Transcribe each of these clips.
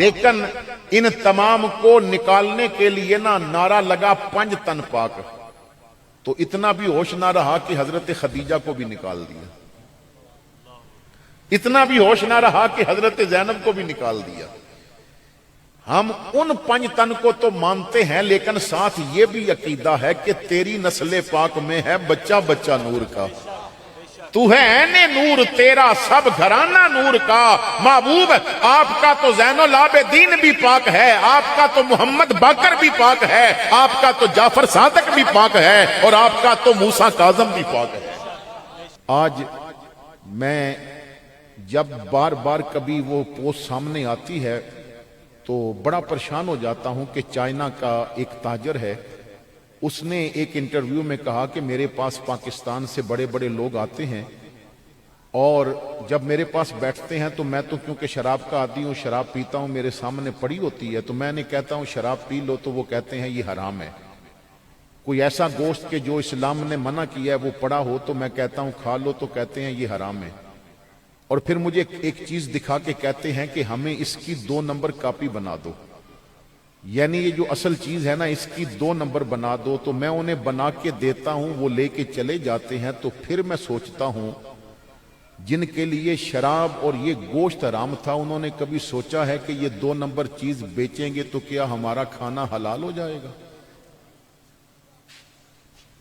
لیکن ان تمام کو نکالنے کے لیے نعرہ لگا 5 تن پاک، تو اتنا بھی ہوش نہ رہا کہ حضرت خدیجہ کو بھی نکال دیا، اتنا بھی ہوش نہ رہا کہ حضرت زینب کو بھی نکال دیا۔ ہم ان 5 تن کو تو مانتے ہیں، لیکن ساتھ یہ بھی عقیدہ ہے کہ تیری نسل پاک میں ہے بچہ بچہ نور کا، تو ہے عین نور، تیرا سب گھرانہ نور کا۔ محبوب آپ کا تو زین العابدین بھی پاک ہے، آپ کا تو محمد باقر بھی پاک ہے، آپ کا تو جعفر صادق بھی پاک ہے، اور آپ کا تو موسیٰ کاظم بھی پاک ہے۔ آج میں جب بار بار کبھی وہ پوسٹ سامنے آتی ہے تو بڑا پریشان ہو جاتا ہوں کہ چائنا کا ایک تاجر ہے، اس نے ایک انٹرویو میں کہا کہ میرے پاس پاکستان سے بڑے بڑے لوگ آتے ہیں، اور جب میرے پاس بیٹھتے ہیں تو میں تو کیونکہ شراب کا عادی ہوں، شراب پیتا ہوں، میرے سامنے پڑی ہوتی ہے، تو میں نے کہتا ہوں شراب پی لو، تو وہ کہتے ہیں یہ حرام ہے۔ کوئی ایسا گوشت کہ جو اسلام نے منع کیا ہے وہ پڑا ہو تو میں کہتا ہوں کھا لو، تو کہتے ہیں یہ حرام ہے۔ اور پھر مجھے ایک چیز دکھا کے کہتے ہیں کہ ہمیں اس کی 2 نمبر کاپی بنا دو، یعنی یہ جو اصل چیز ہے اس کی 2 نمبر بنا دو، تو میں انہیں بنا کے دیتا ہوں، وہ لے کے چلے جاتے ہیں۔ تو پھر میں سوچتا ہوں جن کے لیے شراب اور یہ گوشت حرام تھا، انہوں نے کبھی سوچا ہے کہ یہ 2 نمبر چیز بیچیں گے تو کیا ہمارا کھانا حلال ہو جائے گا؟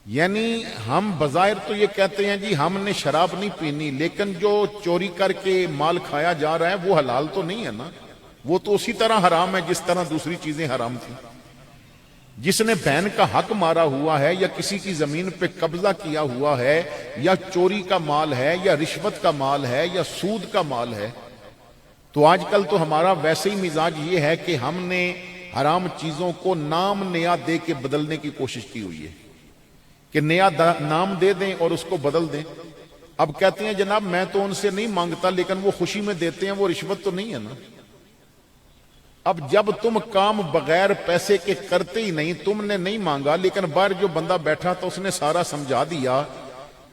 یعنی ہم بظاہر تو یہ کہتے ہیں جی ہم نے شراب نہیں پینی، لیکن جو چوری کر کے مال کھایا جا رہا ہے وہ حلال تو نہیں ہے نا، وہ تو اسی طرح حرام ہے جس طرح دوسری چیزیں حرام تھیں۔ جس نے بہن کا حق مارا ہوا ہے، یا کسی کی زمین پہ قبضہ کیا ہوا ہے، یا چوری کا مال ہے، یا رشوت کا مال ہے، یا سود کا مال ہے، تو آج کل تو ہمارا ویسے ہی مزاج یہ ہے کہ ہم نے حرام چیزوں کو نام نیا دے کے بدلنے کی کوشش کی ہوئی ہے کہ نیا نام دے دیں اور اس کو بدل دیں۔ اب کہتے ہیں جناب میں تو ان سے نہیں مانگتا، لیکن وہ خوشی میں دیتے ہیں، وہ رشوت تو نہیں ہے نا۔ اب جب تم کام بغیر پیسے کے کرتے ہی نہیں، تم نے نہیں مانگا، لیکن باہر جو بندہ بیٹھا تھا اس نے سارا سمجھا دیا۔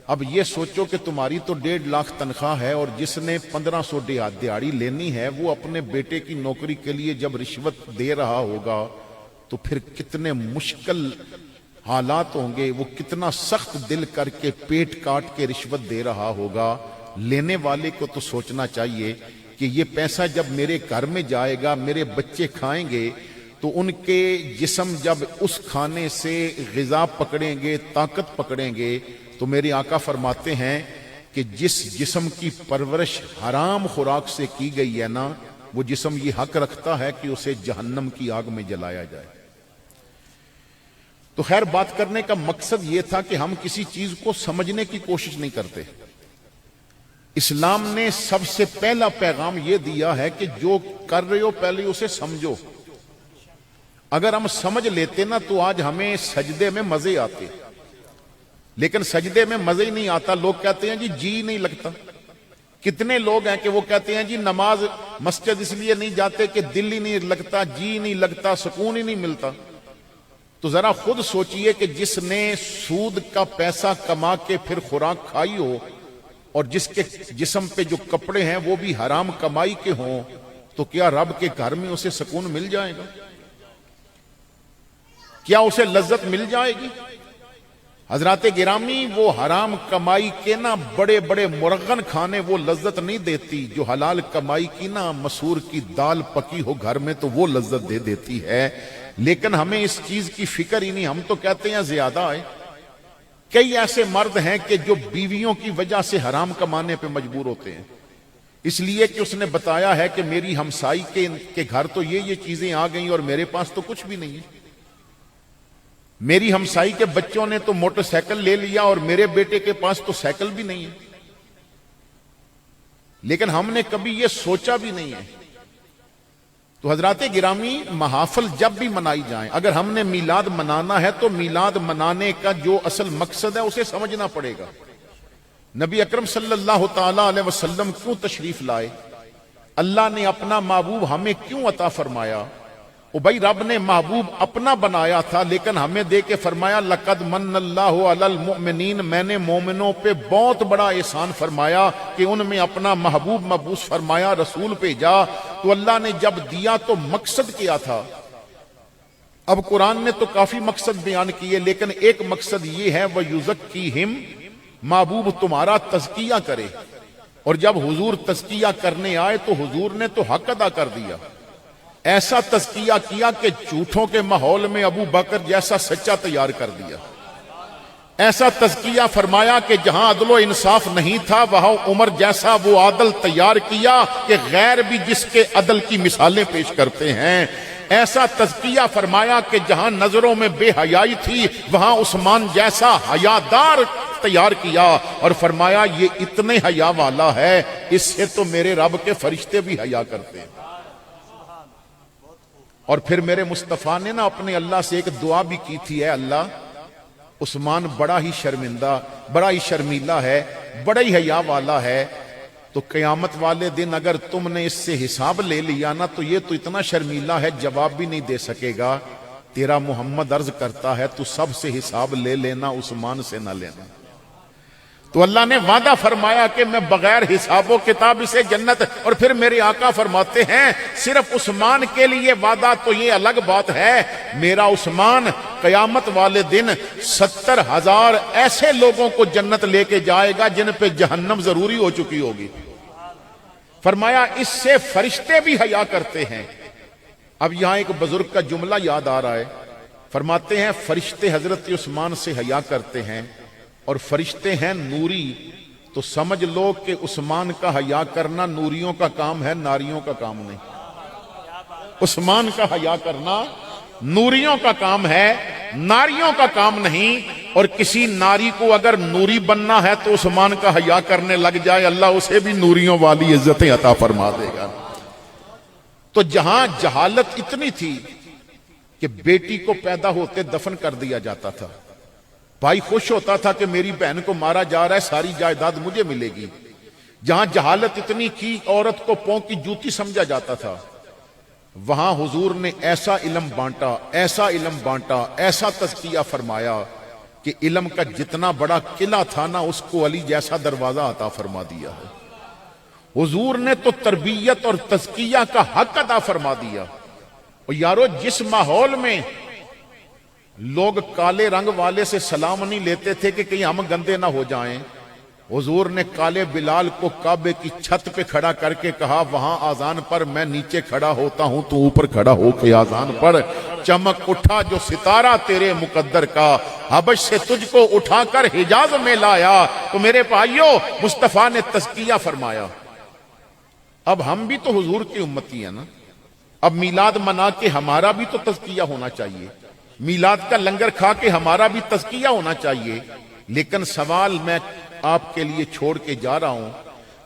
اب یہ سوچو کہ تمہاری تو 1.5 لاکھ تنخواہ ہے، اور جس نے 1500 دیہاڑی لینی ہے وہ اپنے بیٹے کی نوکری کے لیے جب رشوت دے رہا ہوگا تو پھر کتنے مشکل حالات ہوں گے، وہ کتنا سخت دل کر کے پیٹ کاٹ کے رشوت دے رہا ہوگا۔ لینے والے کو تو سوچنا چاہیے کہ یہ پیسہ جب میرے گھر میں جائے گا، میرے بچے کھائیں گے، تو ان کے جسم جب اس کھانے سے غذا پکڑیں گے، طاقت پکڑیں گے، تو میرے آقا فرماتے ہیں کہ جس جسم کی پرورش حرام خوراک سے کی گئی ہے نا، وہ جسم یہ حق رکھتا ہے کہ اسے جہنم کی آگ میں جلایا جائے۔ تو خیر بات کرنے کا مقصد یہ تھا کہ ہم کسی چیز کو سمجھنے کی کوشش نہیں کرتے۔ اسلام نے سب سے پہلا پیغام یہ دیا ہے کہ جو کر رہے ہو پہلے اسے سمجھو۔ اگر ہم سمجھ لیتے نا تو آج ہمیں سجدے میں مزے آتے، لیکن سجدے میں مزے ہی نہیں آتا۔ لوگ کہتے ہیں جی نہیں لگتا۔ کتنے لوگ ہیں کہ وہ کہتے ہیں جی نماز مسجد اس لیے نہیں جاتے کہ دل ہی نہیں لگتا، جی نہیں لگتا، سکون ہی نہیں ملتا۔ تو ذرا خود سوچئے کہ جس نے سود کا پیسہ کما کے پھر خوراک کھائی ہو، اور جس کے جسم پہ جو کپڑے ہیں وہ بھی حرام کمائی کے ہوں، تو کیا رب کے گھر میں اسے سکون مل جائے گا؟ کیا اسے لذت مل جائے گی؟ حضرات گرامی، وہ حرام کمائی کے بڑے بڑے مرغن کھانے وہ لذت نہیں دیتی، جو حلال کمائی کی مسور کی دال پکی ہو گھر میں تو وہ لذت دے دیتی ہے۔ لیکن ہمیں اس چیز کی فکر ہی نہیں، ہم تو کہتے ہیں زیادہ ہے۔ کئی ایسے مرد ہیں کہ جو بیویوں کی وجہ سے حرام کمانے پہ مجبور ہوتے ہیں، اس لیے کہ اس نے بتایا ہے کہ میری ہمسائی کے گھر تو یہ چیزیں آ گئیں اور میرے پاس تو کچھ بھی نہیں ہے۔ میری ہمسائی کے بچوں نے تو موٹر سائیکل لے لیا اور میرے بیٹے کے پاس تو سائیکل بھی نہیں ہے۔ لیکن ہم نے کبھی یہ سوچا بھی نہیں ہے۔ تو حضرات گرامی، محافل جب بھی منائی جائیں، اگر ہم نے میلاد منانا ہے تو میلاد منانے کا جو اصل مقصد ہے اسے سمجھنا پڑے گا۔ نبی اکرم صلی اللہ تعالی علیہ وسلم کیوں تشریف لائے؟ اللہ نے اپنا محبوب ہمیں کیوں عطا فرمایا؟ بھائی رب نے محبوب اپنا بنایا تھا، لیکن ہمیں دے کے فرمایا لقد من اللہ علی المؤمنین، میں نے مومنوں پہ بہت بڑا احسان فرمایا کہ ان میں اپنا محبوب مبعوث فرمایا، رسول بھیجا۔ تو اللہ نے جب دیا تو مقصد کیا تھا؟ اب قرآن نے تو کافی مقصد بیان کیے، لیکن ایک مقصد یہ ہے وَيُزَكِّيهِمْ، محبوب تمہارا تزکیہ کرے۔ اور جب حضور تزکیہ کرنے آئے تو حضور نے تو حق ادا کر دیا، ایسا تزکیہ کیا کہ جھوٹوں کے ماحول میں ابو بکر جیسا سچا تیار کر دیا، ایسا تزکیہ فرمایا کہ جہاں عدل و انصاف نہیں تھا وہاں عمر جیسا وہ عادل تیار کیا کہ غیر بھی جس کے عدل کی مثالیں پیش کرتے ہیں، ایسا تزکیہ فرمایا کہ جہاں نظروں میں بے حیائی تھی وہاں عثمان جیسا حیادار تیار کیا، اور فرمایا یہ اتنے حیا والا ہے اس سے تو میرے رب کے فرشتے بھی حیا کرتے ہیں۔ اور پھر میرے مصطفیٰ نے نا اپنے اللہ سے ایک دعا بھی کی تھی، اے اللہ عثمان بڑا ہی شرمندہ، بڑا ہی شرمیلا ہے، بڑا ہی حیا والا ہے، تو قیامت والے دن اگر تم نے اس سے حساب لے لیا نا تو یہ تو اتنا شرمیلا ہے جواب بھی نہیں دے سکے گا، تیرا محمد عرض کرتا ہے تو سب سے حساب لے لینا، عثمان سے نہ لینا۔ تو اللہ نے وعدہ فرمایا کہ میں بغیر حساب و کتاب اسے جنت، اور پھر میرے آقا فرماتے ہیں صرف عثمان کے لیے وعدہ تو یہ الگ بات ہے، میرا عثمان قیامت والے دن 70,000 ایسے لوگوں کو جنت لے کے جائے گا جن پہ جہنم ضروری ہو چکی ہوگی۔ فرمایا اس سے فرشتے بھی حیا کرتے ہیں۔ اب یہاں ایک بزرگ کا جملہ یاد آ رہا ہے، فرماتے ہیں فرشتے حضرت عثمان سے حیا کرتے ہیں اور فرشتے ہیں نوری، تو سمجھ لو کہ عثمان کا حیا کرنا نوریوں کا کام ہے، ناریوں کا کام نہیں۔ عثمان کا حیا کرنا نوریوں کا کام ہے، ناریوں کا کام نہیں۔ اور کسی ناری کو اگر نوری بننا ہے تو عثمان کا حیا کرنے لگ جائے، اللہ اسے بھی نوریوں والی عزتیں عطا فرما دے گا۔ تو جہاں جہالت اتنی تھی کہ بیٹی کو پیدا ہوتے دفن کر دیا جاتا تھا، بھائی خوش ہوتا تھا کہ میری بہن کو مارا جا رہا ہے، ساری جائیداد مجھے ملے گی، جہاں جہالت اتنی کی عورت کو پاؤں کی جوتی سمجھا جاتا تھا، وہاں حضور نے ایسا علم بانٹا، ایسا علم بانٹا، ایسا تزکیہ فرمایا کہ علم کا جتنا بڑا قلعہ تھا نا اس کو علی جیسا دروازہ عطا فرما دیا ہے۔ حضور نے تو تربیت اور تزکیہ کا حق عطا فرما دیا۔ اور یارو جس ماحول میں لوگ کالے رنگ والے سے سلام نہیں لیتے تھے کہ کہیں ہم گندے نہ ہو جائیں، حضور نے کالے بلال کو کعبے کی چھت پہ کھڑا کر کے کہا وہاں آذان پر، میں نیچے کھڑا ہوتا ہوں تو اوپر کھڑا ہو کے آذان پر، چمک اٹھا جو ستارہ تیرے مقدر کا، حبش سے تجھ کو اٹھا کر حجاز میں لایا۔ تو میرے بھائیوں مصطفیٰ نے تزکیہ فرمایا۔ اب ہم بھی تو حضور کی امتی ہیں نا، اب میلاد منا کے ہمارا بھی تو تزکیہ ہونا چاہیے، میلاد کا لنگر کھا کے ہمارا بھی تزکیہ ہونا چاہیے۔ لیکن سوال میں آپ کے لیے چھوڑ کے جا رہا ہوں،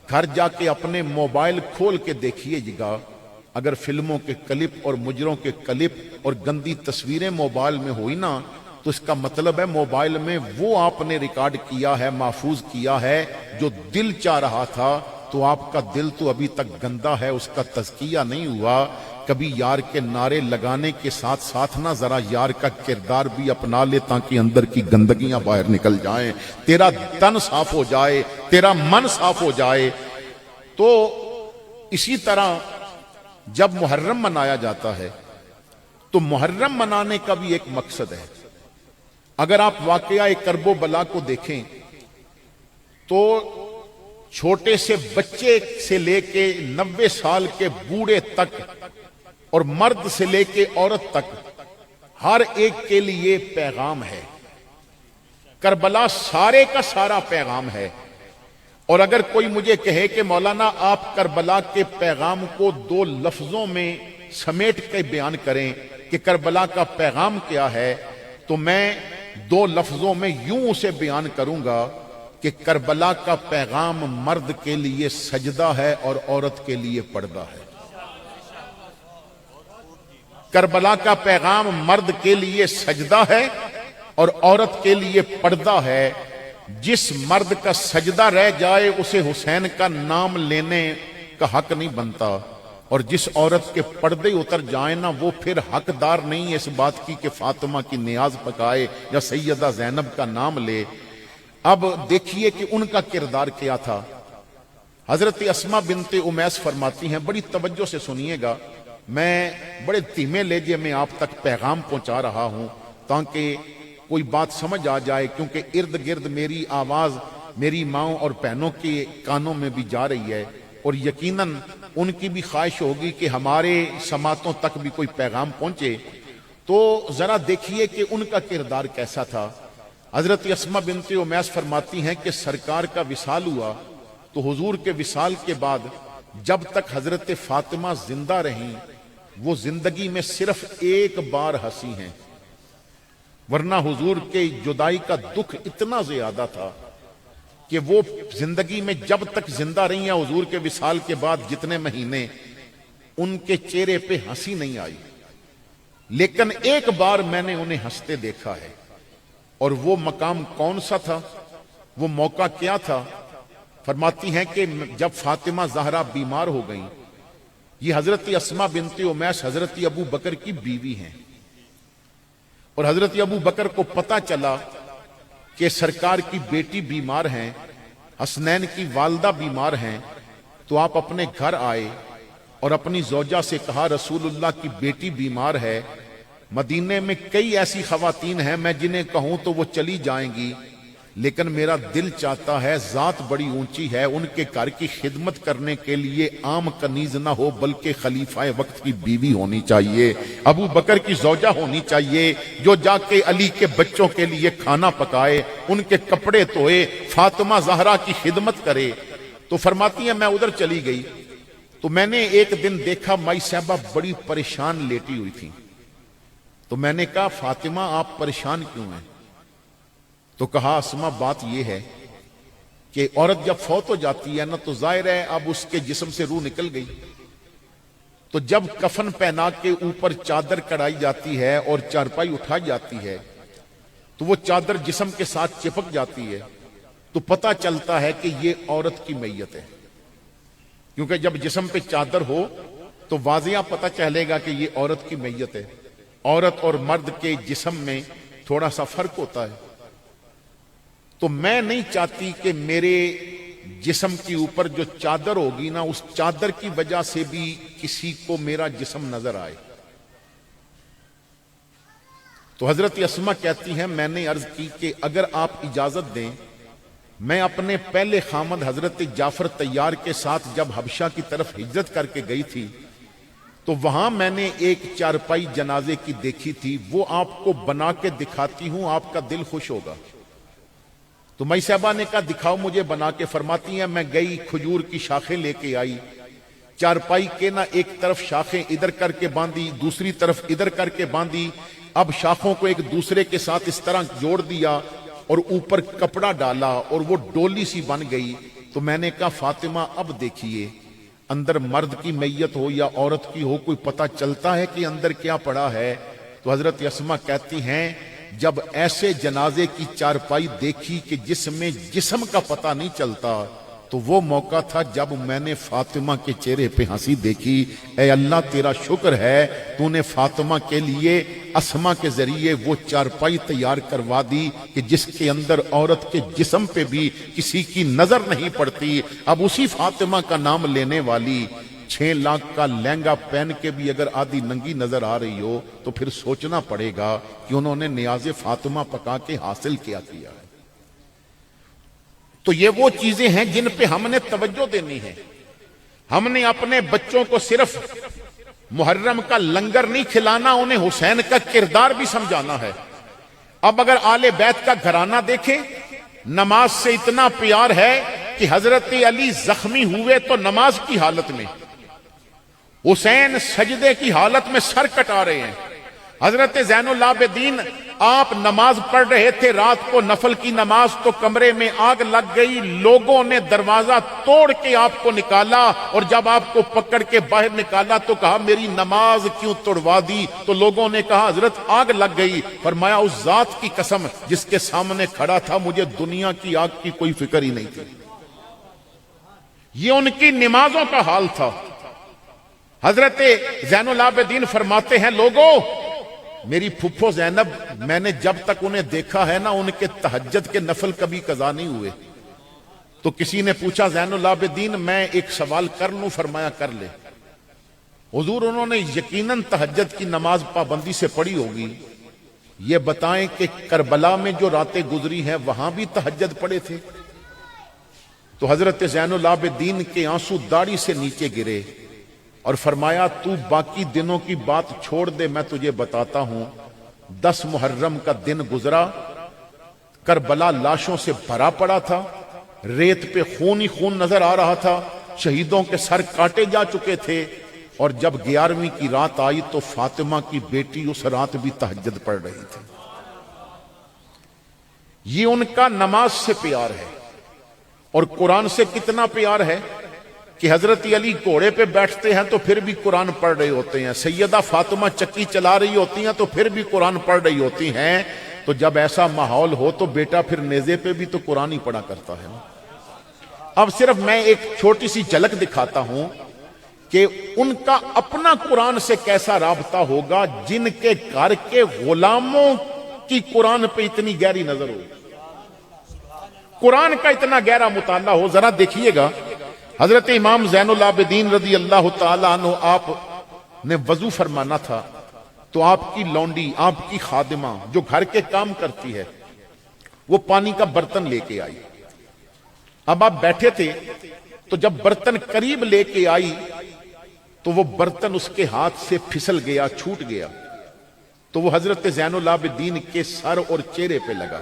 گھر جا کے اپنے موبائل کھول کے دیکھیے گا، اگر فلموں کے کلپ اور مجروں کے کلپ اور گندی تصویریں موبائل میں ہوئی نا تو اس کا مطلب ہے موبائل میں وہ آپ نے ریکارڈ کیا ہے، محفوظ کیا ہے جو دل چاہ رہا تھا، تو آپ کا دل تو ابھی تک گندا ہے، اس کا تزکیہ نہیں ہوا۔ کبھی یار کے نعرے لگانے کے ساتھ ساتھ نہ ذرا یار کا کردار بھی اپنا لے تاکہ اندر کی گندگیاں باہر نکل جائیں، تیرا تن صاف ہو جائے، تیرا من صاف ہو جائے۔ تو اسی طرح جب محرم منایا جاتا ہے تو محرم منانے کا بھی ایک مقصد ہے۔ اگر آپ واقعہ کرب و بلا کو دیکھیں تو چھوٹے سے بچے سے لے کے 90 سال کے بوڑھے تک اور مرد سے لے کے عورت تک ہر ایک کے لیے پیغام ہے۔ کربلا سارے کا سارا پیغام ہے۔ اور اگر کوئی مجھے کہے کہ مولانا آپ کربلا کے پیغام کو 2 لفظوں میں سمیٹ کے بیان کریں کہ کربلا کا پیغام کیا ہے، تو میں 2 لفظوں میں یوں اسے بیان کروں گا کہ کربلا کا پیغام مرد کے لیے سجدہ ہے اور عورت کے لیے پردہ ہے۔ کربلا کا پیغام مرد کے لیے سجدہ ہے اور عورت کے لیے پردہ ہے۔ جس مرد کا سجدہ رہ جائے اسے حسین کا نام لینے کا حق نہیں بنتا۔ اور جس عورت کے پردے اتر جائیں نا وہ پھر حقدار نہیں ہے اس بات کی کہ فاطمہ کی نیاز پکائے یا سیدہ زینب کا نام لے۔ اب دیکھیے کہ ان کا کردار کیا تھا۔ حضرت اسماء بنت امیس فرماتی ہیں، بڑی توجہ سے سنیے گا، میں بڑے دھیمے لہجے میں آپ تک پیغام پہنچا رہا ہوں تاکہ کوئی بات سمجھ آ جائے، کیونکہ ارد گرد میری آواز میری ماؤں اور بہنوں کے کانوں میں بھی جا رہی ہے، اور یقیناً ان کی بھی خواہش ہوگی کہ ہمارے سماعتوں تک بھی کوئی پیغام پہنچے۔ تو ذرا دیکھیے کہ ان کا کردار کیسا تھا۔ حضرت اسماء بنت امیس فرماتی ہیں کہ سرکار کا وصال ہوا تو حضور کے وصال کے بعد جب تک حضرت فاطمہ زندہ رہیں وہ زندگی میں صرف ایک بار ہنسی ہیں، ورنہ حضور کے جدائی کا دکھ اتنا زیادہ تھا کہ وہ زندگی میں جب تک زندہ رہی ہیں حضور کے وصال کے بعد جتنے مہینے ان کے چہرے پہ ہنسی نہیں آئی، لیکن ایک بار میں نے انہیں ہنستے دیکھا ہے۔ اور وہ مقام کون سا تھا، وہ موقع کیا تھا؟ فرماتی ہیں کہ جب فاطمہ زہرا بیمار ہو گئیں، یہ حضرت اسماء بنت امیس حضرت ابو بکر کی بیوی ہیں، اور حضرت ابو بکر کو پتہ چلا کہ سرکار کی بیٹی بیمار ہیں، حسنین کی والدہ بیمار ہیں، تو آپ اپنے گھر آئے اور اپنی زوجہ سے کہا رسول اللہ کی بیٹی بیمار ہے، مدینے میں کئی ایسی خواتین ہیں میں جنہیں کہوں تو وہ چلی جائیں گی، لیکن میرا دل چاہتا ہے ذات بڑی اونچی ہے، ان کے گھر کی خدمت کرنے کے لیے عام کنیز نہ ہو بلکہ خلیفہ وقت کی بیوی ہونی چاہیے، ابو بکر کی زوجہ ہونی چاہیے جو جا کے علی کے بچوں کے لیے کھانا پکائے، ان کے کپڑے دھوئے، فاطمہ زہرا کی خدمت کرے۔ تو فرماتی ہیں میں ادھر چلی گئی تو میں نے ایک دن دیکھا مائی صاحبہ بڑی پریشان لیٹی ہوئی تھی، تو میں نے کہا فاطمہ آپ پریشان کیوں ہیں؟ تو کہا اسماء بات یہ ہے کہ عورت جب فوت ہو جاتی ہے نا تو ظاہر ہے اب اس کے جسم سے روح نکل گئی، تو جب کفن پہنا کے اوپر چادر کڑائی جاتی ہے اور چارپائی اٹھائی جاتی ہے تو وہ چادر جسم کے ساتھ چپک جاتی ہے، تو پتہ چلتا ہے کہ یہ عورت کی میت ہے، کیونکہ جب جسم پہ چادر ہو تو واضح پتہ چلے گا کہ یہ عورت کی میت ہے۔ عورت اور مرد کے جسم میں تھوڑا سا فرق ہوتا ہے، تو میں نہیں چاہتی کہ میرے جسم کے اوپر جو چادر ہوگی نا اس چادر کی وجہ سے بھی کسی کو میرا جسم نظر آئے۔ تو حضرت اسماء کہتی ہیں میں نے عرض کی کہ اگر آپ اجازت دیں میں اپنے پہلے خامد حضرت جعفر طیار کے ساتھ جب حبشہ کی طرف ہجرت کر کے گئی تھی تو وہاں میں نے ایک چارپائی جنازے کی دیکھی تھی، وہ آپ کو بنا کے دکھاتی ہوں، آپ کا دل خوش ہوگا۔ تو مائی صاحبہ نے کہا دکھاؤ مجھے بنا کے۔ فرماتی ہیں میں گئی کھجور کی شاخیں لے کے آئی، چارپائی کے نا ایک طرف شاخیں ادھر کر کے باندھی، دوسری طرف ادھر کر کے باندھی، اب شاخوں کو ایک دوسرے کے ساتھ اس طرح جوڑ دیا اور اوپر کپڑا ڈالا اور وہ ڈولی سی بن گئی۔ تو میں نے کہا فاطمہ اب دیکھیے اندر مرد کی میت ہو یا عورت کی ہو کوئی پتہ چلتا ہے کہ اندر کیا پڑا ہے؟ تو حضرت اسماء کہتی ہیں جب ایسے جنازے کی چارپائی دیکھی کہ جس میں جسم کا پتہ نہیں چلتا تو وہ موقع تھا جب میں نے فاطمہ کے چہرے پہ ہنسی دیکھی۔ اے اللہ تیرا شکر ہے تو نے فاطمہ کے لیے اسماء کے ذریعے وہ چارپائی تیار کروا دی کہ جس کے اندر عورت کے جسم پہ بھی کسی کی نظر نہیں پڑتی۔ اب اسی فاطمہ کا نام لینے والی 6 لاکھ کا لہنگا پہن کے بھی اگر آدھی ننگی نظر آ رہی ہو تو پھر سوچنا پڑے گا کہ انہوں نے نیاز فاطمہ پکا کے حاصل کیا ہے۔ تو یہ وہ چیزیں ہیں جن پہ ہم نے توجہ دینی ہے۔ ہم نے اپنے بچوں کو صرف محرم کا لنگر نہیں کھلانا، انہیں حسین کا کردار بھی سمجھانا ہے۔ اب اگر آل بیت کا گھرانہ دیکھیں، نماز سے اتنا پیار ہے کہ حضرت علی زخمی ہوئے تو نماز کی حالت میں، حسین سجدے کی حالت میں سر کٹا رہے ہیں، حضرت زین العابدین آپ نماز پڑھ رہے تھے رات کو نفل کی نماز تو کمرے میں آگ لگ گئی، لوگوں نے دروازہ توڑ کے آپ کو نکالا اور جب آپ کو پکڑ کے باہر نکالا تو کہا میری نماز کیوں توڑوا دی؟ تو لوگوں نے کہا حضرت آگ لگ گئی۔ فرمایا اس ذات کی قسم جس کے سامنے کھڑا تھا مجھے دنیا کی آگ کی کوئی فکر ہی نہیں تھی۔ یہ ان کی نمازوں کا حال تھا۔ حضرت زین العابدین فرماتے ہیں لوگوں، میری پھپھو زینب، میں نے جب تک انہیں دیکھا ہے نا، ان کے تہجد کے نفل کبھی قضا نہیں ہوئے۔ تو کسی نے پوچھا زین العابدین میں ایک سوال کر لوں؟ فرمایا کر لے۔ حضور انہوں نے یقیناً تہجد کی نماز پابندی سے پڑھی ہوگی، یہ بتائیں کہ کربلا میں جو راتیں گزری ہیں وہاں بھی تہجد پڑھے تھے؟ تو حضرت زین العابدین کے آنسو داڑھی سے نیچے گرے اور فرمایا تو باقی دنوں کی بات چھوڑ دے، میں تجھے بتاتا ہوں۔ 10 محرم کا دن گزرا، کربلا لاشوں سے بھرا پڑا تھا، ریت پہ خون ہی خون نظر آ رہا تھا، شہیدوں کے سر کاٹے جا چکے تھے، اور جب 11ویں کی رات آئی تو فاطمہ کی بیٹی اس رات بھی تہجد پڑھ رہی تھی۔ یہ ان کا نماز سے پیار ہے، اور قرآن سے کتنا پیار ہے کہ حضرت علی گھوڑے پہ بیٹھتے ہیں تو پھر بھی قرآن پڑھ رہے ہوتے ہیں، سیدہ فاطمہ چکی چلا رہی ہوتی ہیں تو پھر بھی قرآن پڑھ رہی ہوتی ہیں۔ تو جب ایسا ماحول ہو تو بیٹا پھر نیزے پہ بھی تو قرآن ہی پڑھا کرتا ہے۔ اب صرف میں ایک چھوٹی سی جھلک دکھاتا ہوں کہ ان کا اپنا قرآن سے کیسا رابطہ ہوگا جن کے گھر کے غلاموں کی قرآن پہ اتنی گہری نظر ہو، قرآن کا اتنا گہرا مطالعہ ہو۔ ذرا دیکھیے گا، حضرت امام زین العابدین رضی اللہ تعالی عنہ آپ نے وضو فرمانا تھا تو آپ کی لونڈی، آپ کی خادمہ جو گھر کے کام کرتی ہے، وہ پانی کا برتن لے کے آئی۔ اب آپ بیٹھے تھے تو جب برتن قریب لے کے آئی تو وہ برتن اس کے ہاتھ سے پھسل گیا، چھوٹ گیا، تو وہ حضرت زین العابدین کے سر اور چہرے پہ لگا۔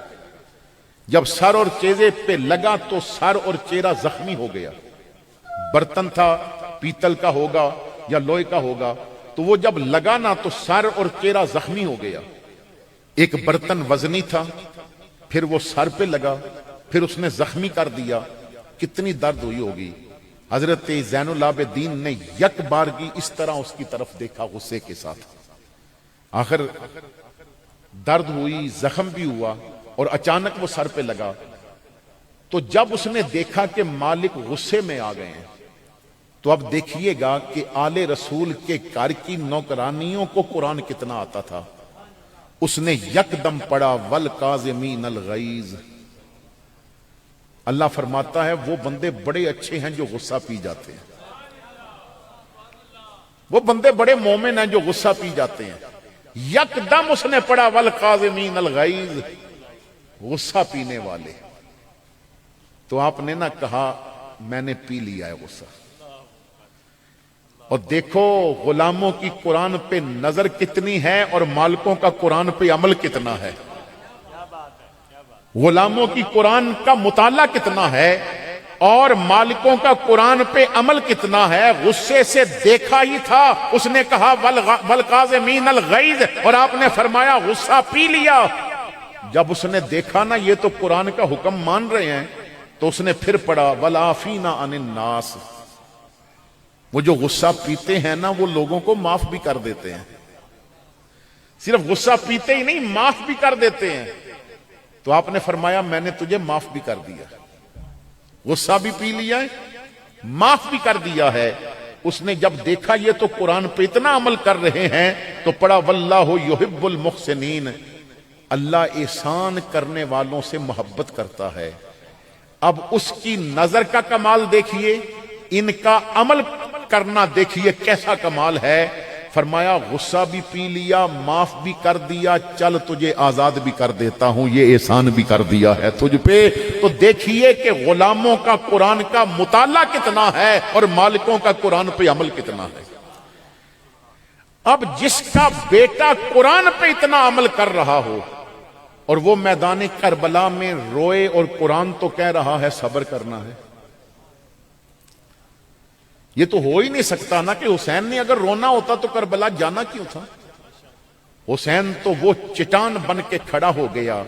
جب سر اور چہرے پہ لگا تو سر اور چہرہ زخمی ہو گیا۔ برتن تھا، پیتل کا ہوگا یا لوہے کا ہوگا، تو وہ جب لگا نا تو سر اور چہرہ زخمی ہو گیا۔ ایک برتن وزنی تھا، پھر وہ سر پہ لگا، پھر اس نے زخمی کر دیا، کتنی درد ہوئی ہوگی۔ حضرت زین العابدین نے یک بارگی اس طرح اس کی طرف دیکھا غصے کے ساتھ۔ آخر درد ہوئی، زخم بھی ہوا، اور اچانک وہ سر پہ لگا۔ تو جب اس نے دیکھا کہ مالک غصے میں آ گئے ہیں، تو اب دیکھیے گا کہ آل رسول کے گھر کی نوکرانیوں کو قرآن کتنا آتا تھا۔ اس نے یکدم پڑھا والکاظمین الغیظ۔ اللہ فرماتا ہے وہ بندے بڑے اچھے ہیں جو غصہ پی جاتے ہیں، وہ بندے بڑے مومن ہیں جو غصہ پی جاتے ہیں۔ یکدم اس نے پڑھا والکاظمین الغیظ، غصہ پینے والے۔ تو آپ نے نہ کہا میں نے پی لیا ہے غصہ۔ اور دیکھو غلاموں کی قرآن پہ نظر کتنی ہے اور مالکوں کا قرآن پہ عمل کتنا ہے، غلاموں کی قرآن کا مطالعہ کتنا ہے اور مالکوں کا قرآن پہ عمل کتنا ہے۔ غصے سے دیکھا ہی تھا، اس نے کہا والکاظمین الغیظ، اور آپ نے فرمایا غصہ پی لیا۔ جب اس نے دیکھا نا یہ تو قرآن کا حکم مان رہے ہیں، تو اس نے پھر پڑھا والعافین عن الناس۔ وہ جو غصہ پیتے ہیں نا وہ لوگوں کو معاف بھی کر دیتے ہیں، صرف غصہ پیتے ہی نہیں معاف بھی کر دیتے ہیں۔ تو آپ نے فرمایا میں نے تجھے معاف بھی کر دیا، غصہ بھی پی لیا ہے، معاف بھی کر دیا ہے۔ اس نے جب دیکھا یہ تو قرآن پہ اتنا عمل کر رہے ہیں تو پڑھا واللہ یحب المحسنین، اللہ احسان کرنے والوں سے محبت کرتا ہے۔ اب اس کی نظر کا کمال دیکھیے، ان کا عمل کرنا دیکھیے کیسا کمال ہے۔ فرمایا غصہ بھی پی لیا، معاف بھی کر دیا، چل تجھے آزاد بھی کر دیتا ہوں، یہ احسان بھی کر دیا ہے تجھ پہ۔ تو دیکھیے کہ غلاموں کا قرآن کا مطالعہ کتنا ہے اور مالکوں کا قرآن پہ عمل کتنا ہے۔ اب جس کا بیٹا قرآن پہ اتنا عمل کر رہا ہو اور وہ میدان کربلا میں روئے اور قرآن تو کہہ رہا ہے صبر کرنا ہے، یہ تو ہو ہی نہیں سکتا نا کہ حسین نے اگر رونا ہوتا تو کربلا جانا کیوں تھا؟ حسین تو وہ چٹان بن کے کھڑا ہو گیا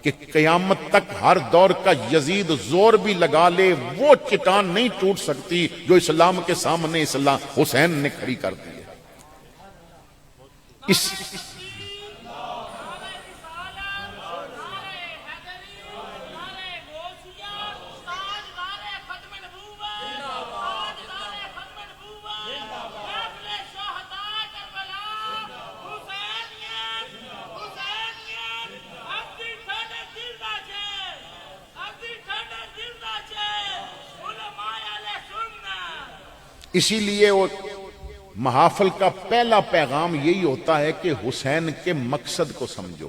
کہ قیامت تک ہر دور کا یزید زور بھی لگا لے وہ چٹان نہیں ٹوٹ سکتی جو اسلام کے سامنے اسلام حسین نے کھڑی کر دی ہے۔ اس اسی لیے وہ محافل کا پہلا پیغام یہی ہوتا ہے کہ حسین کے مقصد کو سمجھو۔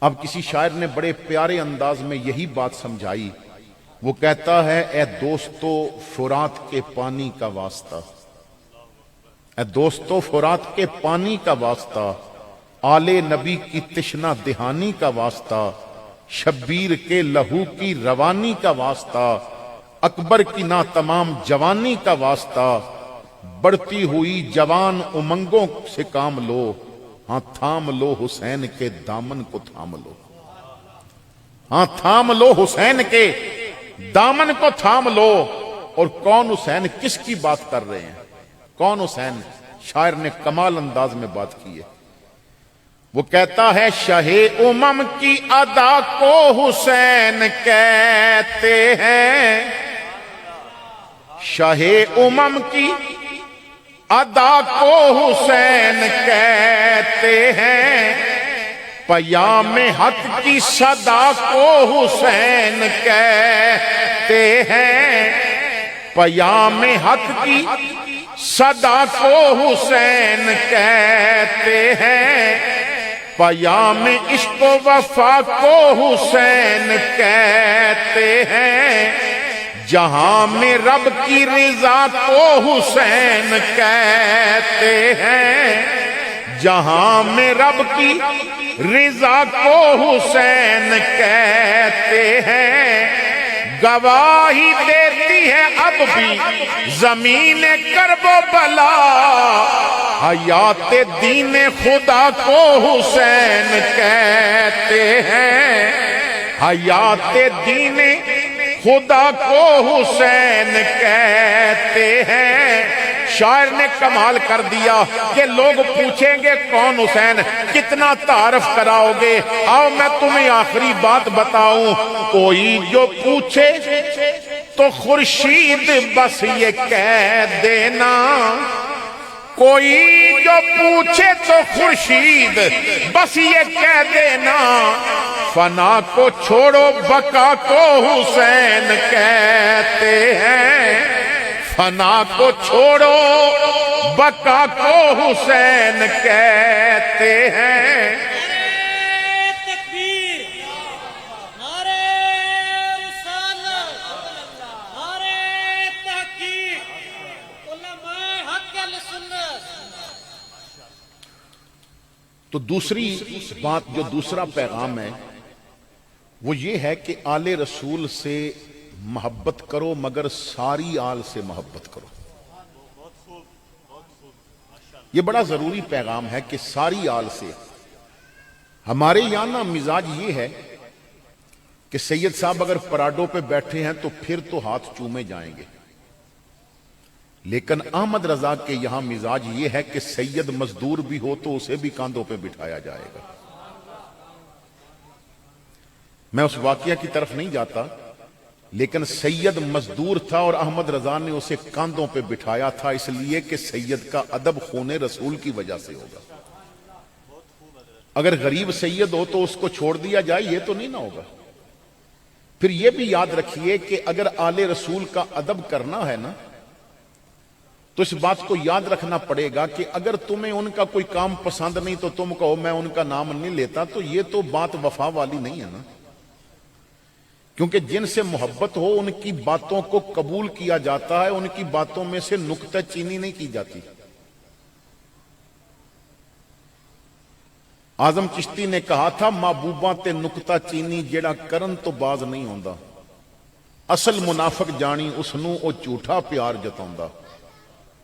اب کسی شاعر نے بڑے پیارے انداز میں یہی بات سمجھائی، وہ کہتا ہے اے دوستو فرات کے پانی کا واسطہ، اے دوستو فرات کے پانی کا واسطہ، آل نبی کی تشنہ دہانی کا واسطہ، شبیر کے لہو کی روانی کا واسطہ، اکبر کی نا تمام جوانی کا واسطہ، بڑھتی ہوئی جوان امنگوں سے کام لو، ہاں تھام لو حسین کے دامن کو تھام لو، ہاں تھام لو حسین کے دامن کو تھام لو۔ اور کون حسین، کس کی بات کر رہے ہیں؟ کون حسین؟ شاعر نے کمال انداز میں بات کی ہے، وہ کہتا ہے شاہ امم کی ادا کو حسین کہتے ہیں، شاہ امم کی ادا کو حسین کہتے ہیں، پیام حق کی صدا کو حسین کہتے ہیں، پیام حق کی صدا کو حسین کہتے ہیں، پیام عشق و وفا کو حسین کہتے ہیں، جہاں میں رب کی رضا کو حسین کہتے ہیں، جہاں میں رب کی رضا کو حسین کہتے ہیں، گواہی دیتی ہے اب بھی زمین کرب و بلا، حیات دین خدا کو حسین کہتے ہیں، حیات دین خدا کو حسین کہتے ہیں۔ شاعر نے کمال کر دیا کہ لوگ پوچھیں گے کون حسین، کتنا تعارف کراؤ گے؟ آؤ میں تمہیں آخری بات بتاؤں، کوئی جو پوچھے تو خورشید بس یہ کہہ دینا، کوئی جو پوچھے تو خورشید بس یہ کہہ دینا، فنا کو چھوڑو بقا کو حسین کہتے ہیں، فنا کو چھوڑو بقا کو حسین کہتے ہیں۔ تو دوسری بات، جو دوسرا پیغام ہے وہ یہ ہے کہ آل رسول سے محبت کرو مگر ساری آل سے محبت کرو۔ یہ بڑا ضروری پیغام ہے کہ ساری آل سے۔ ہمارے یہاں نا مزاج یہ ہے کہ سید صاحب اگر پراڈو پہ بیٹھے ہیں تو پھر تو ہاتھ چومے جائیں گے، لیکن احمد رضا کے یہاں مزاج یہ ہے کہ سید مزدور بھی ہو تو اسے بھی کاندھوں پہ بٹھایا جائے گا۔ میں اس واقعہ کی طرف نہیں جاتا، لیکن سید مزدور تھا اور احمد رضا نے اسے کاندھوں پہ بٹھایا تھا، اس لیے کہ سید کا ادب خون رسول کی وجہ سے ہوگا۔ اگر غریب سید ہو تو اس کو چھوڑ دیا جائے، یہ تو نہیں نہ ہوگا۔ پھر یہ بھی یاد رکھیے کہ اگر آل رسول کا ادب کرنا ہے نا تو اس بات کو یاد رکھنا پڑے گا کہ اگر تمہیں ان کا کوئی کام پسند نہیں تو تم کہو میں ان کا نام نہیں لیتا، تو یہ تو بات وفا والی نہیں ہے نا، کیونکہ جن سے محبت ہو ان کی باتوں کو قبول کیا جاتا ہے، ان کی باتوں میں سے نکتہ چینی نہیں کی جاتی۔ اعظم چشتی نے کہا تھا محبوباں تے نکتہ چینی جیڑا کرن تو باز نہیں ہوندا، اصل منافق جانی اس نوں او جھوٹا پیار جتاوندا،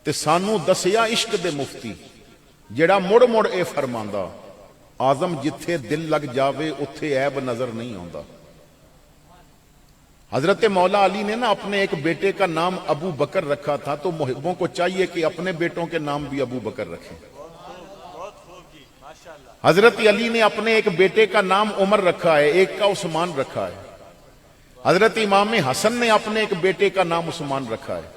تے سانو دسیا عشق دے مفتی جیڑا مڑ مڑ اے فرماندا، اعظم جتھے دل لگ جاوے اتھے عیب نظر نہیں آندا۔ حضرت مولا علی نے نا اپنے ایک بیٹے کا نام ابو بکر رکھا تھا، تو محبوں کو چاہیے کہ اپنے بیٹوں کے نام بھی ابو بکر رکھیں۔ حضرت علی نے اپنے ایک بیٹے کا نام عمر رکھا ہے، ایک کا عثمان رکھا ہے۔ حضرت امام حسن نے اپنے ایک بیٹے کا نام عثمان رکھا ہے۔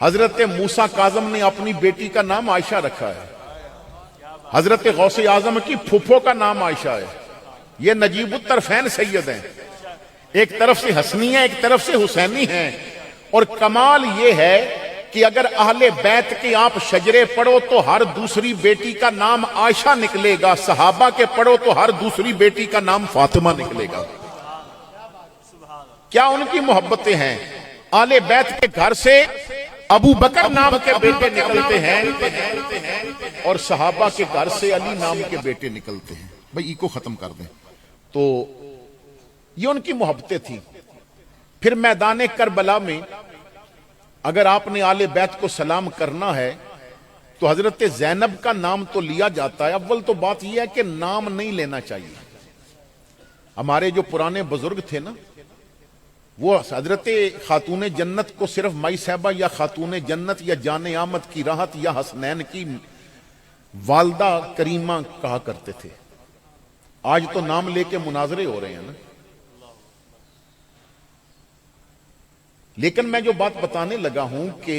حضرت موسیٰ کاظم نے اپنی بیٹی کا نام عائشہ رکھا ہے۔ حضرت غوث اعظم کی پھوپھو کا نام عائشہ ہے۔ یہ نجیب الطرفین سید ہیں، ایک طرف سے حسنی ہیں ایک طرف سے حسینی ہیں، اور کمال یہ ہے کہ اگر اہل بیت کے آپ شجرے پڑھو تو ہر دوسری بیٹی کا نام عائشہ نکلے گا، صحابہ کے پڑھو تو ہر دوسری بیٹی کا نام فاطمہ نکلے گا۔ کیا ان کی محبتیں ہیں؟ اہل بیت کے گھر سے ابو بکر نام کے بیٹے نکلتے ہیں اور صحابہ کے گھر سے علی نام کے بیٹے نکلتے ہیں۔ بھئی ای کو ختم کر دیں۔ تو یہ ان کی محبتیں تھیں۔ پھر میدان کربلا میں اگر آپ نے آل بیت کو سلام کرنا ہے تو حضرت زینب کا نام تو لیا جاتا ہے۔ اول تو بات یہ ہے کہ نام نہیں لینا چاہیے۔ ہمارے جو پرانے بزرگ تھے نا، وہ حضرت خاتون جنت کو صرف مائی صاحبہ یا خاتون جنت یا جان آمد کی راحت یا حسنین کی والدہ کریمہ کہا کرتے تھے۔ آج تو نام لے کے مناظرے ہو رہے ہیں نا۔ لیکن میں جو بات بتانے لگا ہوں کہ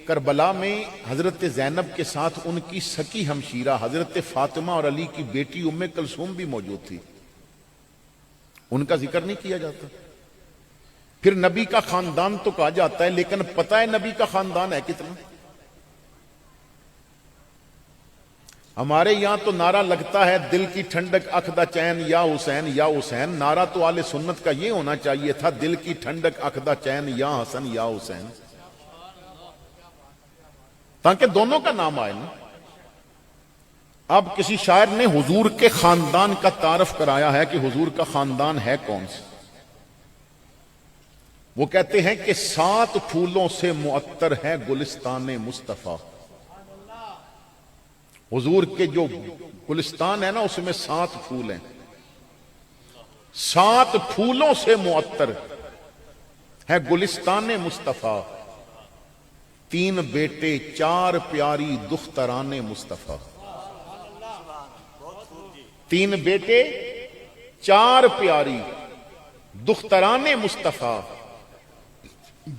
کربلا میں حضرت زینب کے ساتھ ان کی سکی ہمشیرہ حضرت فاطمہ اور علی کی بیٹی ام کلثوم بھی موجود تھی، ان کا ذکر نہیں کیا جاتا۔ پھر نبی کا خاندان تو کہا جاتا ہے، لیکن پتہ ہے نبی کا خاندان ہے کتنا؟ ہمارے یہاں تو نعرہ لگتا ہے دل کی ٹھنڈک اکھ دا چین یا حسین یا حسین۔ نعرہ تو آل سنت کا یہ ہونا چاہیے تھا دل کی ٹھنڈک اکھ دا چین یا حسن یا حسین، تاکہ دونوں کا نام آئے نا۔ اب کسی شاعر نے حضور کے خاندان کا تعارف کرایا ہے کہ حضور کا خاندان ہے کون سا۔ وہ کہتے ہیں کہ 7 پھولوں سے معطر ہے گلستان مصطفیٰ۔ حضور کے جو گلستان ہے نا اس میں 7 پھول ہیں، 7 پھولوں سے معطر ہے گلستان مصطفیٰ۔ 3 بیٹے 4 پیاری دختران مصطفیٰ۔ 3 بیٹے 4 پیاری دختران مصطفیٰ۔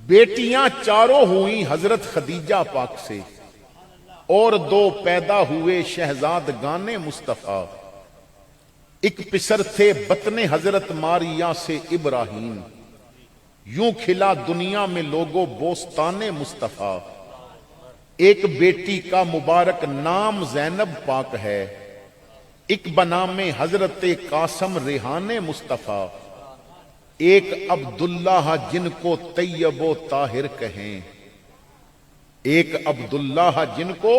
بیٹیاں چاروں ہوئی حضرت خدیجہ پاک سے اور 2 پیدا ہوئے شہزادگان مصطفیٰ۔ ایک پسر تھے بطن حضرت ماریا سے ابراہیم، یوں کھلا دنیا میں لوگوں بوستان مصطفیٰ۔ ایک بیٹی کا مبارک نام زینب پاک ہے، ایک بنام حضرت قاسم ریحان مصطفیٰ۔ ایک عبداللہ جن کو طیب و طاہر کہیں، ایک عبداللہ جن کو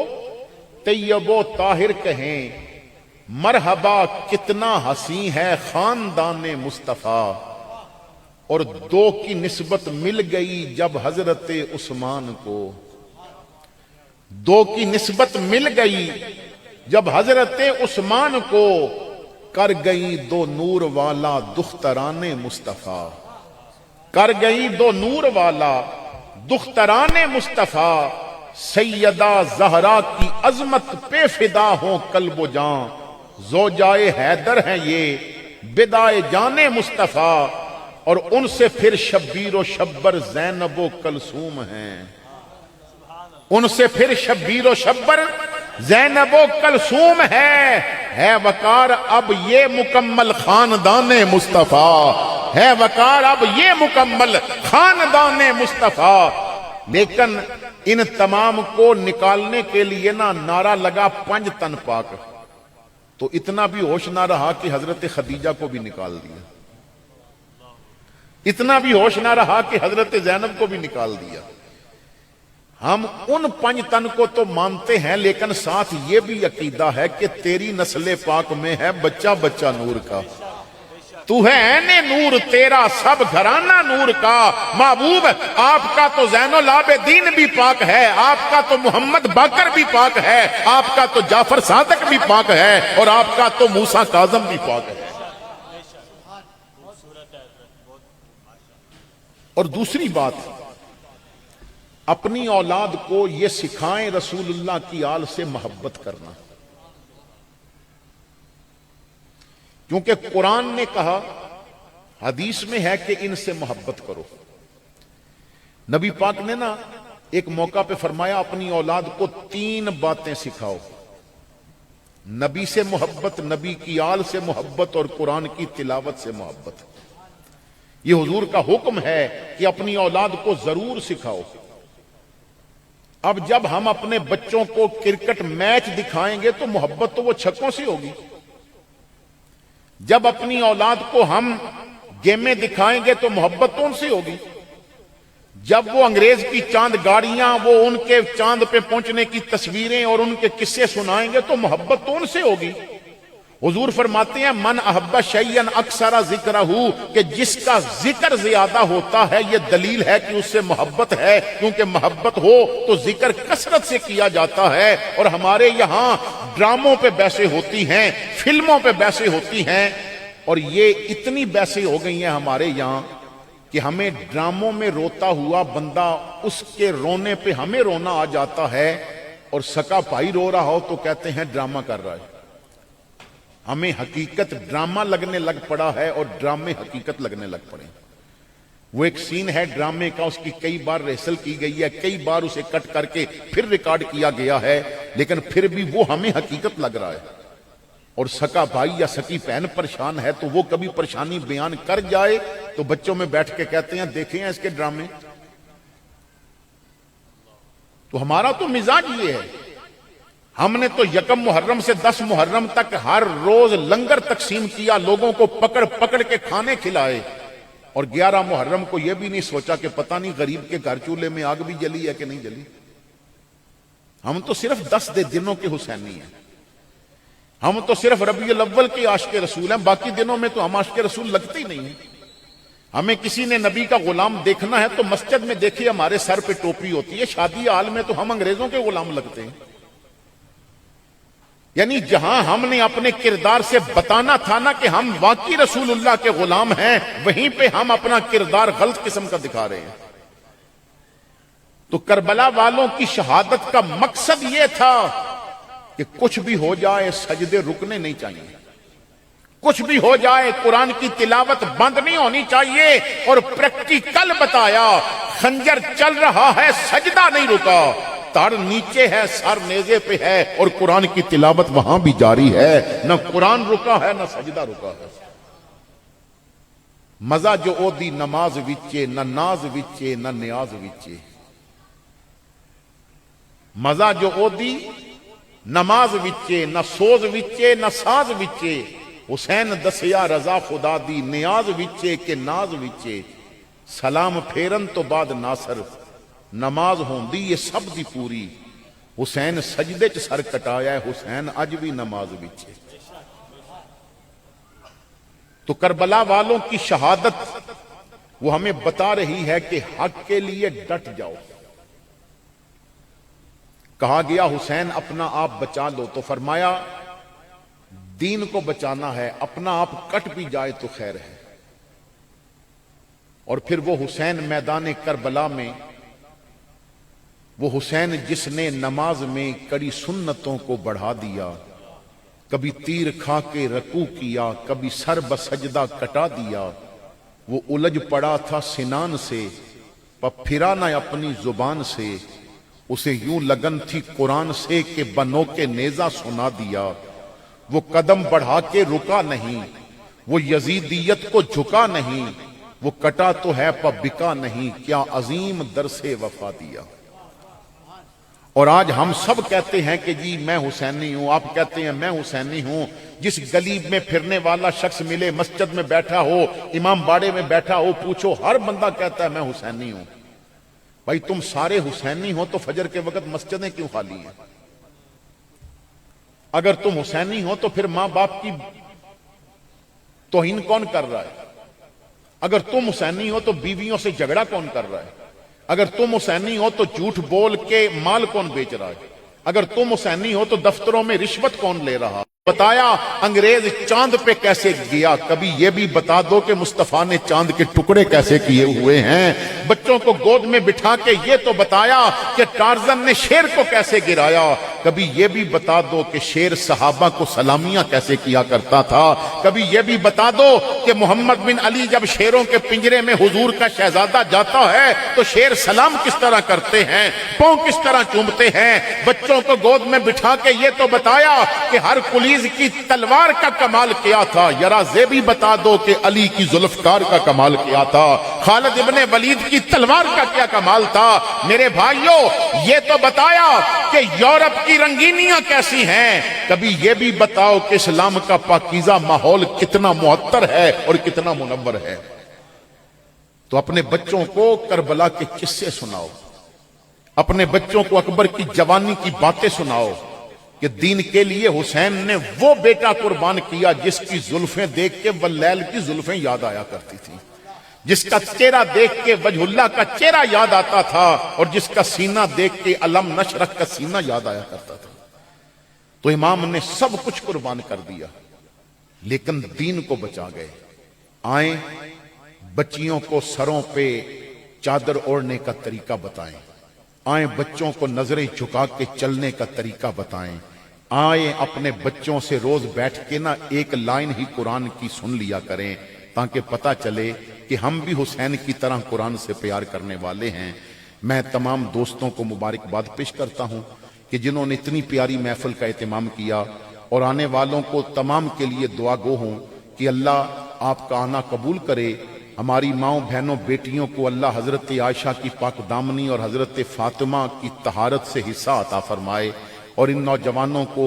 طیب و طاہر کہیں۔ مرحبا کتنا حسین ہے خاندان مصطفیٰ۔ اور 2 کی نسبت مل گئی جب حضرت عثمان کو، 2 کی نسبت مل گئی جب حضرت عثمان کو، کر گئی 2 نور والا دختران مصطفیٰ۔ کر گئی 2 نور والا دختران مصطفیٰ۔ سیدہ زہرا کی عظمت پہ فدا ہوں قلب و جاں، زوجائے حیدر ہیں یہ بدائے جان مصطفیٰ۔ اور ان سے پھر شبیر و شبر زینب و کلثوم ہیں، ان سے پھر شبیر و شبر زینب و کلثوم ہے وقار اب یہ مکمل خاندان مصطفیٰ، ہے وقار اب یہ مکمل خاندان مصطفیٰ۔ لیکن ان تمام کو نکالنے کے لیے نعرہ لگا 5 تن پاک، تو اتنا بھی ہوش نہ رہا کہ حضرت خدیجہ کو بھی نکال دیا، اتنا بھی ہوش نہ رہا کہ حضرت زینب کو بھی نکال دیا۔ ہم ان 5 تن کو تو مانتے ہیں، لیکن ساتھ یہ بھی عقیدہ ہے کہ تیری نسل پاک میں ہے بچہ بچہ نور کا، تو ہے عین نور تیرا سب گھرانہ نور کا۔ محبوب آپ کا تو زین العابدین بھی پاک ہے، آپ کا تو محمد باقر بھی پاک ہے، آپ کا تو جعفر صادق بھی پاک ہے، اور آپ کا تو موسیٰ کاظم بھی پاک ہے۔ اور دوسری بات، اپنی اولاد کو یہ سکھائیں رسول اللہ کی آل سے محبت کرنا، کیونکہ قرآن نے کہا، حدیث میں ہے کہ ان سے محبت کرو۔ نبی پاک نے ایک موقع پہ فرمایا اپنی اولاد کو 3 باتیں سکھاؤ، نبی سے محبت، نبی کی آل سے محبت، اور قرآن کی تلاوت سے محبت۔ یہ حضور کا حکم ہے کہ اپنی اولاد کو ضرور سکھاؤ۔ اب جب ہم اپنے بچوں کو کرکٹ میچ دکھائیں گے تو محبت تو وہ چھکوں سے ہوگی. جب اپنی اولاد کو ہم گیمیں دکھائیں گے تو محبت تو ان سے ہوگی. جب وہ انگریز کی چاند گاڑیاں، وہ ان کے چاند پہ پہنچنے کی تصویریں اور ان کے قصے سنائیں گے تو محبت تو ان سے ہوگی. حضور فرماتے ہیں من احب شیئا اکثر ذکرہ، کہ جس کا ذکر زیادہ ہوتا ہے یہ دلیل ہے کہ اس سے محبت ہے، کیونکہ محبت ہو تو ذکر کثرت سے کیا جاتا ہے. اور ہمارے یہاں ڈراموں پہ بحثیں ہوتی ہیں، فلموں پہ بحثیں ہوتی ہیں، اور یہ اتنی بحثیں ہو گئی ہیں ہمارے یہاں کہ ہمیں ڈراموں میں روتا ہوا بندہ، اس کے رونے پہ ہمیں رونا آ جاتا ہے، اور سکا بھائی رو رہا ہو تو کہتے ہیں ڈرامہ کر رہا ہے. ہمیں حقیقت ڈرامہ لگنے لگ پڑا ہے اور ڈرامے حقیقت لگنے لگ پڑے. وہ ایک سین ہے ڈرامے کا، اس کی کئی بار ریہرسل کی گئی ہے، کئی بار اسے کٹ کر کے پھر ریکارڈ کیا گیا ہے، لیکن پھر بھی وہ ہمیں حقیقت لگ رہا ہے. اور سکا بھائی یا سکی بہن پریشان ہے تو وہ کبھی پریشانی بیان کر جائے تو بچوں میں بیٹھ کے کہتے ہیں دیکھیں اس کے ڈرامے. تو ہمارا تو مزاج یہ ہے. ہم نے تو 1 محرم سے 10 محرم تک ہر روز لنگر تقسیم کیا، لوگوں کو پکڑ پکڑ کے کھانے کھلائے، اور 11 محرم کو یہ بھی نہیں سوچا کہ پتہ نہیں غریب کے گھر چولہے میں آگ بھی جلی ہے کہ نہیں جلی. ہم تو صرف 10 دنوں کے حسینی ہیں، ہم تو صرف ربیع الاول کے عاشق رسول ہیں، باقی دنوں میں تو ہم عاشق رسول لگتے ہی نہیں ہیں. ہمیں کسی نے نبی کا غلام دیکھنا ہے تو مسجد میں دیکھیے ہمارے سر پہ ٹوپی ہوتی ہے، شادی حال میں تو ہم انگریزوں کے غلام لگتے ہیں. یعنی جہاں ہم نے اپنے کردار سے بتانا تھا نا کہ ہم واقعی رسول اللہ کے غلام ہیں، وہیں پہ ہم اپنا کردار غلط قسم کا دکھا رہے ہیں. تو کربلا والوں کی شہادت کا مقصد یہ تھا کہ کچھ بھی ہو جائے سجدے رکنے نہیں چاہیے، کچھ بھی ہو جائے قرآن کی تلاوت بند نہیں ہونی چاہیے. اور پریکٹیکل بتایا، خنجر چل رہا ہے سجدہ نہیں رکا، تار نیچے ہے سر نیزے پہ ہے، اور قرآن کی تلاوت وہاں بھی جاری ہے، نہ قرآن رکا ہے نہ سجدہ رکا ہے. مزہ جو او دی نماز وچے، نہ ناز وچے نہ نیاز وچے. مزہ جو او دی نماز وچے، نہ سوز وچے نہ ساز وچے. حسین دسیا رضا خدا دی نیاز وچے کہ ناز وچے. سلام پھیرن تو بعد ناصر نماز ہوندی یہ سب دی پوری. حسین سجدے چ سر کٹایا ہے، حسین اج بھی نماز وچے. تو کربلا والوں کی شہادت وہ ہمیں بتا رہی ہے کہ حق کے لیے ڈٹ جاؤ. کہا گیا حسین اپنا آپ بچا لو، تو فرمایا دین کو بچانا ہے، اپنا آپ کٹ بھی جائے تو خیر ہے. اور پھر وہ حسین میدان کربلا میں، وہ حسین جس نے نماز میں کڑی سنتوں کو بڑھا دیا، کبھی تیر کھا کے رکوع کیا، کبھی سر بسجدہ کٹا دیا. وہ الجھ پڑا تھا سنان سے، پھرا نہ اپنی زبان سے. اسے یوں لگن تھی قرآن سے کہ بنو کے نیزہ سنا دیا. وہ قدم بڑھا کے رکا نہیں، وہ یزیدیت کو جھکا نہیں. وہ کٹا تو ہے پر بکا نہیں، کیا عظیم درس وفا دیا. اور آج ہم سب کہتے ہیں کہ جی میں حسینی ہوں، آپ کہتے ہیں میں حسینی ہوں. جس گلی میں پھرنے والا شخص ملے، مسجد میں بیٹھا ہو، امام باڑے میں بیٹھا ہو، پوچھو ہر بندہ کہتا ہے میں حسینی ہوں. بھائی تم سارے حسینی ہو تو فجر کے وقت مسجدیں کیوں خالی ہیں؟ اگر تم حسینی ہو تو پھر ماں باپ کی توہین کون کر رہا ہے؟ اگر تم حسینی ہو تو بیویوں سے جھگڑا کون کر رہا ہے؟ اگر تم حسینی ہو تو جھوٹ بول کے مال کون بیچ رہا ہے؟ اگر تم حسینی ہو تو دفتروں میں رشوت کون لے رہا؟ بتایا انگریز چاند پہ کیسے گیا، کبھی یہ بھی بتا دو کہ مصطفیٰ نے چاند کے ٹکڑے کیسے کیے ہوئے ہیں. بچوں کو گود میں بٹھا کے یہ تو بتایا کہ ٹارزن نے شیر کو کیسے گرایا. کبھی یہ بھی بتا دو کہ شیر صحابہ کو سلامیاں کیسے کیا کرتا تھا. کبھی یہ بھی بتا دو کہ محمد بن علی جب شیروں کے پنجرے میں حضور کا شہزادہ جاتا ہے تو شیر سلام کس طرح کرتے ہیں، پاؤں کس طرح چومتے ہیں. بچوں کو گود میں بٹھا کے یہ تو بتایا کہ ہر کلی عزیز کی تلوار کا کمال کیا تھا، ذرا زیبی بتا دو کہ علی کی ذوالفقار کا کمال کیا تھا، خالد ابن ولید کی تلوار کا کیا کمال تھا۔ میرے بھائیوں یہ تو بتایا کہ یورپ کی رنگینیاں کیسی ہیں، کبھی یہ بھی بتاؤ کہ اسلام کا پاکیزہ ماحول کتنا معطر ہے اور کتنا منور ہے۔ تو اپنے بچوں کو کربلا کے قصے سناؤ، اپنے بچوں کو اکبر کی جوانی کی باتیں سناؤ کہ دین کے لیے حسین نے وہ بیٹا قربان کیا جس کی زلفیں دیکھ کے واللیل کی زلفیں یاد آیا کرتی تھی، جس کا چہرہ دیکھ کے وجہ اللہ کا چہرہ یاد آتا تھا، اور جس کا سینہ دیکھ کے علم نشرح کا سینہ یاد آیا کرتا تھا۔ تو امام نے سب کچھ قربان کر دیا لیکن دین کو بچا گئے۔ آئیں بچیوں کو سروں پہ چادر اوڑھنے کا طریقہ بتائیں، آئیں بچوں کو نظریں جھکا کے چلنے کا طریقہ بتائیں، آئیں اپنے بچوں سے روز بیٹھ کے نہ ایک لائن ہی قرآن کی سن لیا کریں تاکہ پتہ چلے کہ ہم بھی حسین کی طرح قرآن سے پیار کرنے والے ہیں۔ میں تمام دوستوں کو مبارکباد پیش کرتا ہوں کہ جنہوں نے اتنی پیاری محفل کا اہتمام کیا، اور آنے والوں کو تمام کے لیے دعا گو ہوں کہ اللہ آپ کا آنا قبول کرے۔ ہماری ماؤں بہنوں بیٹیوں کو اللہ حضرت عائشہ کی پاک دامنی اور حضرت فاطمہ کی طہارت سے حصہ عطا فرمائے، اور ان نوجوانوں کو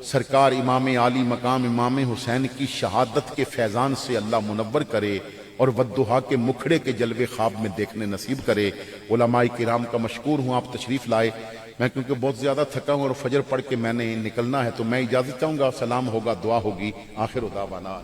سرکار امام عالی مقام امام حسین کی شہادت کے فیضان سے اللہ منور کرے اور والضحیٰ کے مکھڑے کے جلوے خواب میں دیکھنے نصیب کرے۔ علماء کرام کا مشکور ہوں آپ تشریف لائے۔ میں کیونکہ بہت زیادہ تھکا ہوں اور فجر پڑھ کے میں نے نکلنا ہے تو میں اجازت چاہوں گا، سلام ہوگا، دعا ہوگی، آخر دعوانا